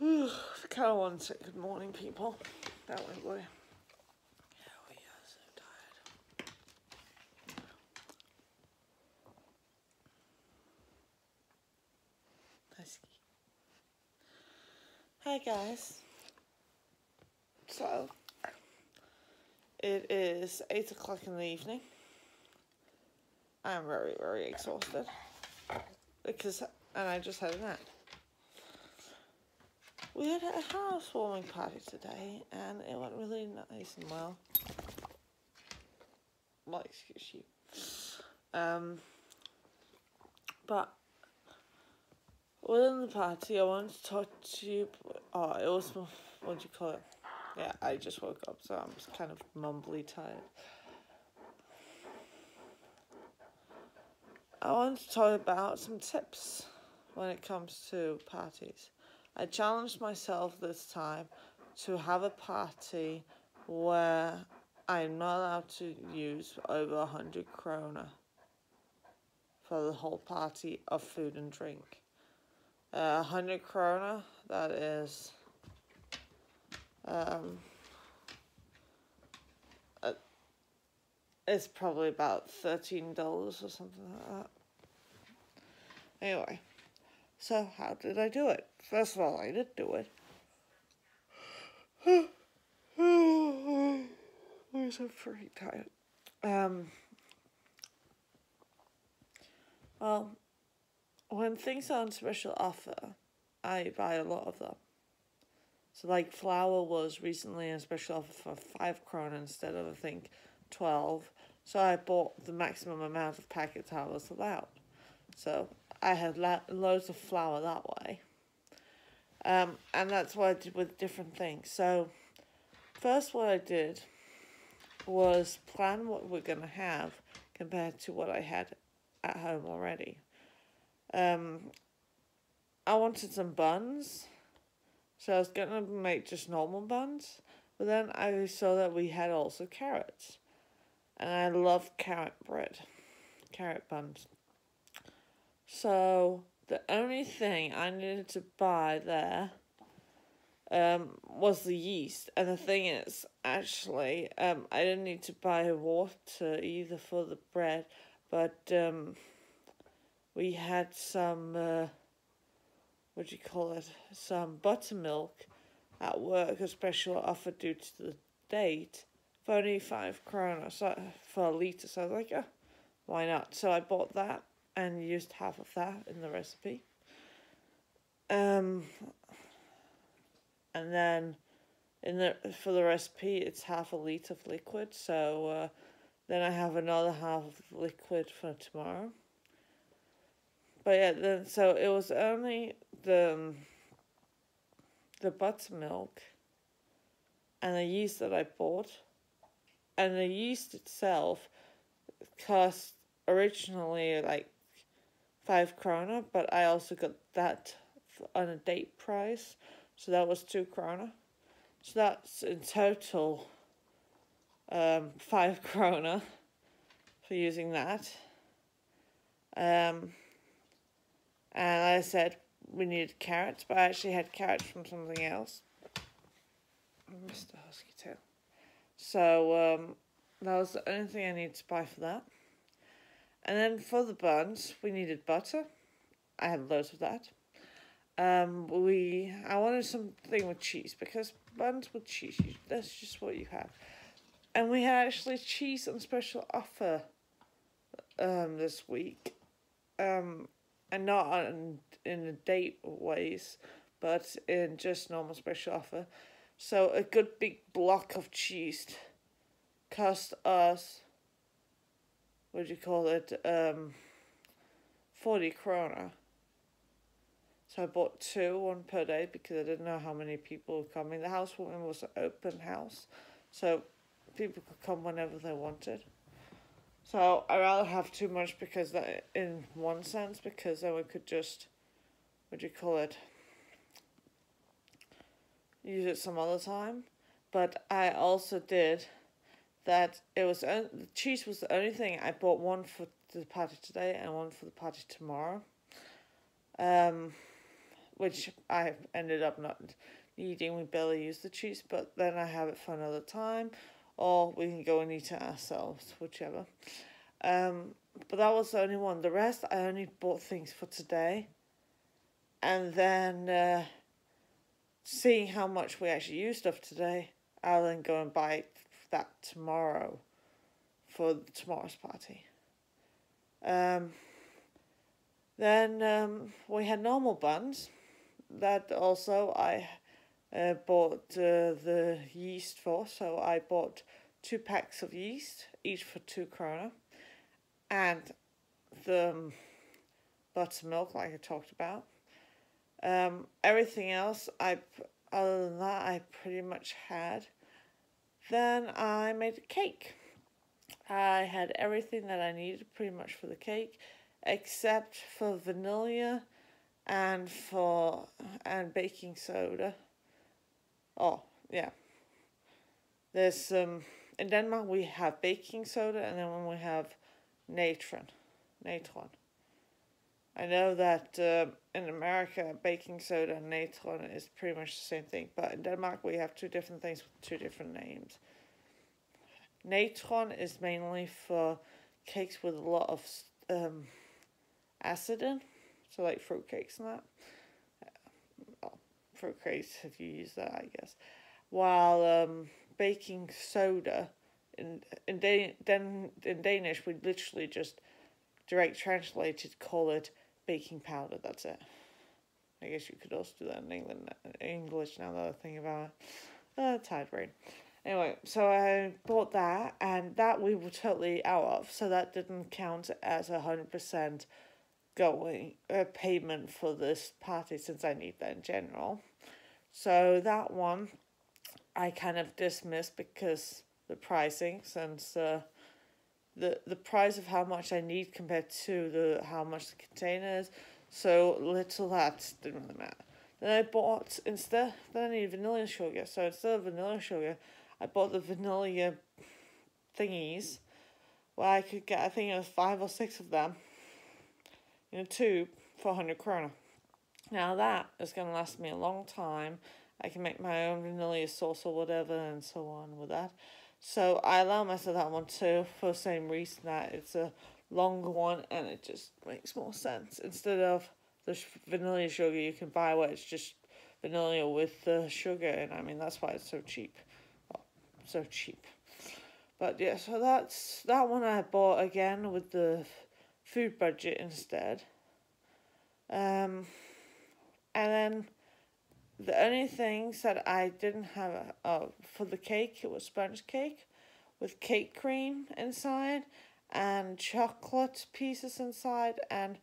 I kind of want to say good morning, people. That way, boy. Yeah, we are so tired. Husky. Hi, guys. So, it is 8 o'clock in the evening. I'm very, very exhausted. And I just had a nap. We had a housewarming party today, and it went really nice and well. Well, excuse you. But within the party, I wanted to talk to you. Oh, it was, what do you call it? Yeah, I just woke up, so I'm just kind of mumbly tired. I want to talk about some tips when it comes to parties. I challenged myself this time to have a party where I'm not allowed to use over 100 krona for the whole party of food and drink. 100 krona, that is it's probably about $13 or something like that. Anyway, so how did I do it? First of all, I did do it. I'm so freaking tired. Well, when things are on special offer, I buy a lot of them. So, like, flour was recently on special offer for 5 krona instead of, I think, 12. So I bought the maximum amount of packets I was allowed. So I had loads of flour that way. And that's what I did with different things. So first what I did was plan what we're going to have compared to what I had at home already. I wanted some buns. So I was going to make just normal buns. But then I saw that we had also carrots. And I love carrot buns. So the only thing I needed to buy there was the yeast. And the thing is, actually, I didn't need to buy water either for the bread. But we had some, some buttermilk at work, a special offer due to the date, for only 5 krona for a litre. So I was like, oh, why not? So I bought that and used half of that in the recipe. And then for the recipe, it's half a litre of liquid. So then I have another half of liquid for tomorrow. But yeah, so it was only the buttermilk and the yeast that I bought. And the yeast itself cost originally like 5 krona, but I also got that on a date price, so that was 2 krona. So that's in total 5 krona for using that. And I said we needed carrots, but I actually had carrots from something else. Mr. Husky Tail. So that was the only thing I needed to buy for that. And then for the buns, we needed butter. I had loads of that. I wanted something with cheese, because buns with cheese, that's just what you have. And we had actually cheese on special offer this week. And not in the date ways, but in just normal special offer. So a good big block of cheese cost us, 40 krona. So I bought 2, 1 per day, because I didn't know how many people were coming. The housewarming was an open house, so people could come whenever they wanted. So I rather have too much, because that, in one sense, because then we could just, use it some other time. But I also did that. The cheese was the only thing. I bought 1 for the party today and 1 for the party tomorrow. which I ended up not needing. We barely use the cheese, but then I have it for another time, or we can go and eat it ourselves, whichever. But that was the only one. The rest, I only bought things for today. And then seeing how much we actually used of today, I'll then go and buy that tomorrow for tomorrow's party. Then we had normal buns. That also I bought the yeast for. So I bought 2 packs of yeast, each for 2 krona. And the buttermilk, like I talked about. Everything else, other than that, I pretty much had. Then I made a cake. I had everything that I needed pretty much for the cake, except for vanilla and baking soda. Oh, yeah. There's in Denmark we have baking soda, and then when we have natron. I know that in America, baking soda and natron is pretty much the same thing, but in Denmark we have 2 different things with 2 different names. Natron is mainly for cakes with a lot of acid in, so like fruit cakes and that. Well, fruit cakes if you use that, I guess. While baking soda, in Danish, we literally just direct translated call it baking powder. That's it. I guess you could also do that in English now that I think about it. Tired brain. Anyway, so I bought that, and that we were totally out of, so that didn't count as 100% going payment for this party, since I need that in general. So that one I kind of dismissed because the pricing, since the price of how much I need compared to how much the container is, so little that didn't really matter. Then I bought, then I need vanilla sugar, so instead of vanilla sugar, I bought the vanilla thingies, where I could get, I think it was 5 or 6 of them in a tube for 100 krona. Now that is going to last me a long time. I can make my own vanilla sauce or whatever and so on with that. So I allow myself that one too, for the same reason that it's a longer one and it just makes more sense. Instead of the vanilla sugar you can buy where it's just vanilla with the sugar, and I mean that's why it's so cheap. Well, so cheap. But yeah, so that's that one I bought again with the food budget instead. And then the only things that I didn't have for the cake, it was sponge cake with cake cream inside and chocolate pieces inside and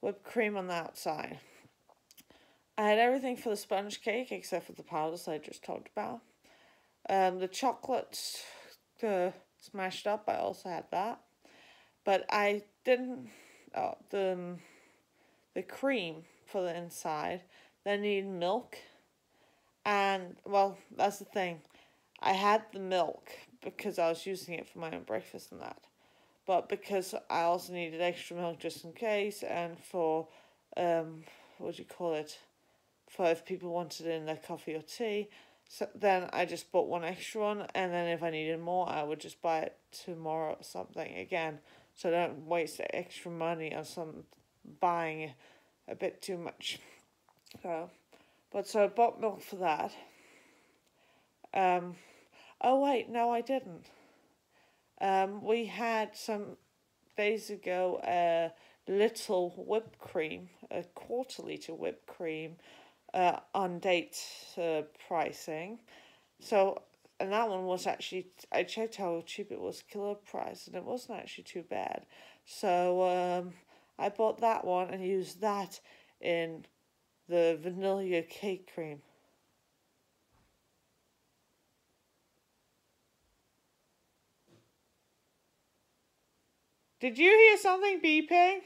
whipped cream on the outside. I had everything for the sponge cake except for the powders I just talked about. The chocolate smashed up, I also had that. But I didn't, the cream for the inside, then needed milk. And, well, that's the thing. I had the milk because I was using it for my own breakfast and that. But because I also needed extra milk just in case, and for, what do you call it? For if people wanted it in their coffee or tea. So then I just bought one extra one, and then if I needed more, I would just buy it tomorrow or something again. So I don't waste the extra money on buying a bit too much. So I bought milk for that. Oh wait, no I didn't. We had some days ago a little whipped cream, a 1/4 liter whipped cream, on date pricing. So, and that one was actually, I checked how cheap it was kilo price, and it wasn't actually too bad. So I bought that one and used that in the vanilla cake cream. Did you hear something beeping?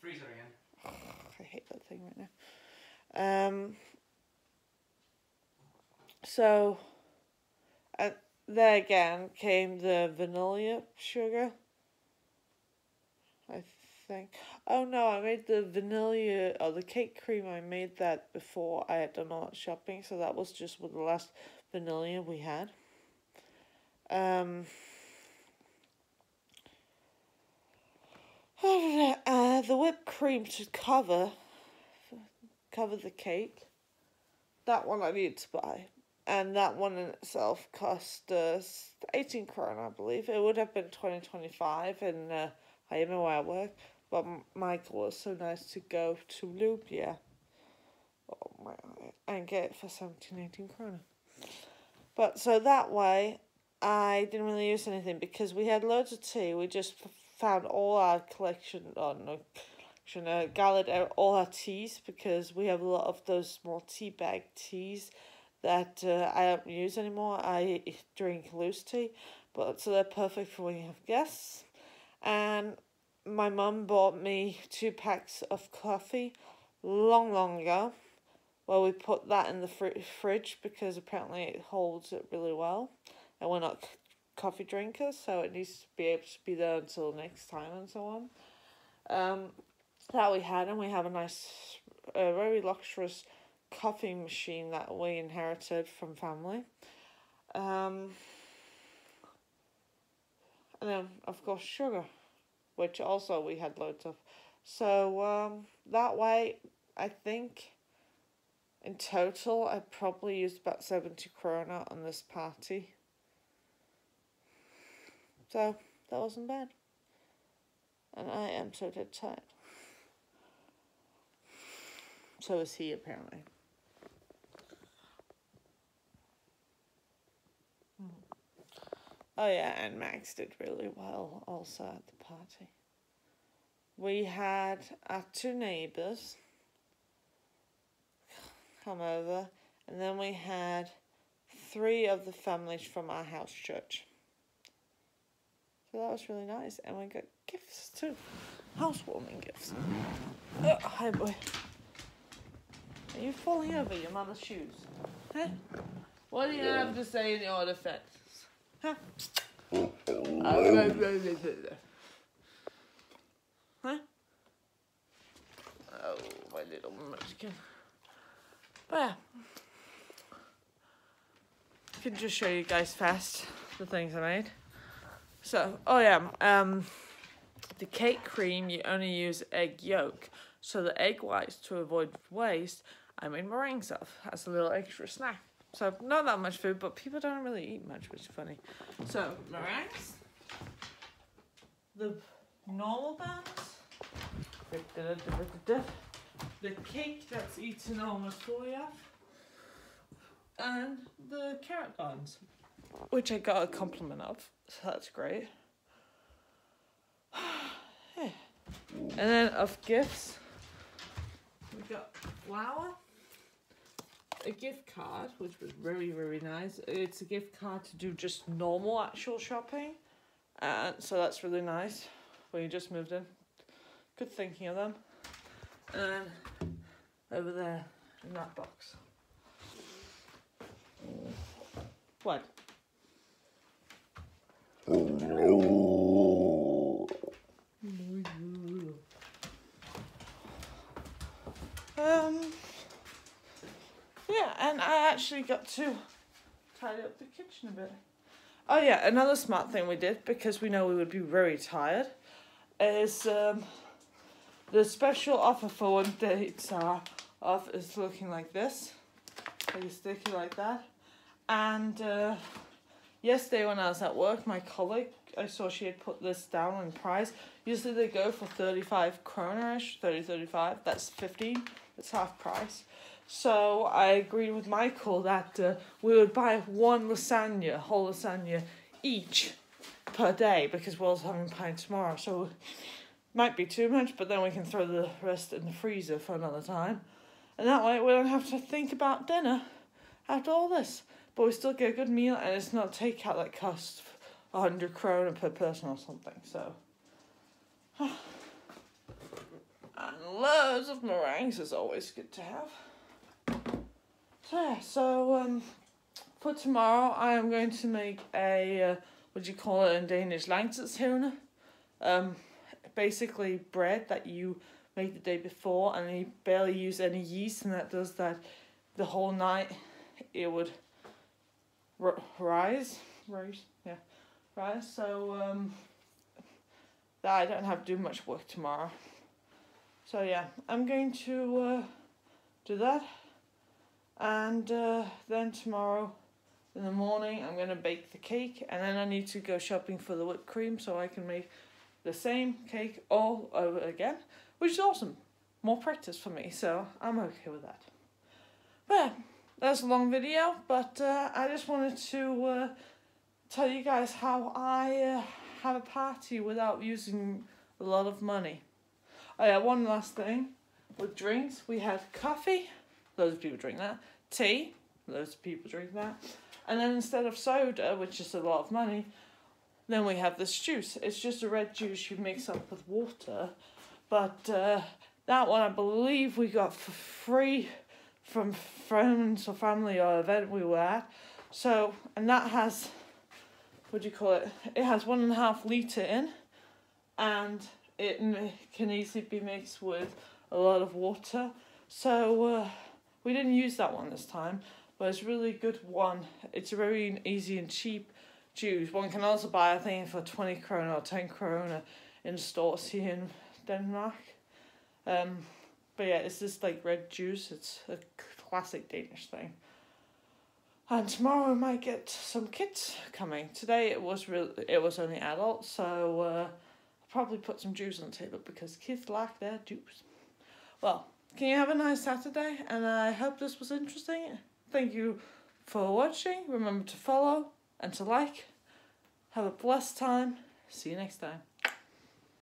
Freezer again. I hate that thing right now. So, there again came the vanilla sugar. think. Oh no, I made the vanilla or the cake cream. I made that before I had done all that shopping, so that was just with the last vanilla we had. The whipped cream to cover the cake. That one I need to buy, and that one in itself cost 18 krona, I believe. It would have been 20-25 in Hajme where I work, but Michael was so nice to go to Lubia. Oh my! And get it for 17-18 krona. But so that way, I didn't really use anything because we had loads of tea. We just found all our collection, gathered out all our teas because we have a lot of those small tea bag teas that I don't use anymore. I drink loose tea, but so they're perfect for when you have guests. And my mum bought me 2 packs of coffee long ago. Well, we put that in the fridge because apparently it holds it really well. And we're not coffee drinkers, so it needs to be able to be there until next time and so on. That we had, and we have a nice, very luxurious coffee machine that we inherited from family. And then, of course, sugar, which also we had loads of. So that way, I think in total, I probably used about 70 krona on this party. So that wasn't bad. And I am so dead tired. So is he, apparently. Oh yeah, and Max did really well also at the party. We had our 2 neighbours come over, and then we had 3 of the families from our house church. So that was really nice, and we got gifts too. Housewarming gifts. Oh, hi boy. Are you falling over your mother's shoes? Huh? What do you have to say in your defense? Huh? Huh? Oh, my little munchkin. But yeah. I can just show you guys fast the things I made. So, oh yeah, the cake cream, you only use egg yolk. So the egg whites, to avoid waste, I made meringues of as a little extra snack. So not that much food, but people don't really eat much, which is funny. So meringues, the normal buns, the cake that's eaten almost fully off, and the carrot buns, which I got a compliment of, so that's great. Yeah. And then of gifts, we got flour, a gift card, which was very, very nice. It's a gift card to do just normal actual shopping, and so that's really nice when you just moved in. Good thinking of them. And over there in that box. What? Yeah, and I actually got to tidy up the kitchen a bit. Oh yeah, another smart thing we did, because we know we would be very tired, is the special offer for when dates are off is looking like this. Like a sticky like that. And yesterday when I was at work, my colleague, I saw she had put this down in price. Usually they go for 35 krona-ish, 35, that's 15, that's half price. So I agreed with Michael that we would buy one lasagna, whole lasagna, each per day, because we're also having pie tomorrow. So it might be too much, but then we can throw the rest in the freezer for another time. And that way we don't have to think about dinner after all this. But we still get a good meal, and it's not takeout that costs 100 krona per person or something, so. And loads of meringues is always good to have. So yeah, so for tomorrow I am going to make a, what do you call it in Danish, langtidshævne. basically bread that you make the day before, and you barely use any yeast, and that does that the whole night. It would rise. So that I don't have to do much work tomorrow. So yeah, I'm going to do that, and then tomorrow in the morning I'm going to bake the cake, and then I need to go shopping for the whipped cream so I can make the same cake all over again, which is awesome. More practice for me, so I'm okay with that. But yeah, that's a long video, but I just wanted to tell you guys how I have a party without using a lot of money. Oh yeah, one last thing. With drinks, we had coffee, loads of people drink that. Tea, loads of people drink that. And then instead of soda, which is a lot of money, then we have this juice. It's just a red juice you mix up with water. But that one I believe we got for free from friends or family or event we were at. So, and that has, what do you call it? It has 1.5 litre in, and it can easily be mixed with a lot of water. So we didn't use that one this time, but it's a really good one. It's a very easy and cheap juice. One can also buy, I think, for 20 krona or 10 krona in stores here in Denmark. But yeah, it's this like red juice. It's a classic Danish thing. And tomorrow we might get some kids coming. Today it was only adults, so I'll probably put some juice on the table because kids like their juice. Well, can you have a nice Saturday? And I hope this was interesting. Thank you for watching. Remember to follow and to like. Have a blessed time. See you next time.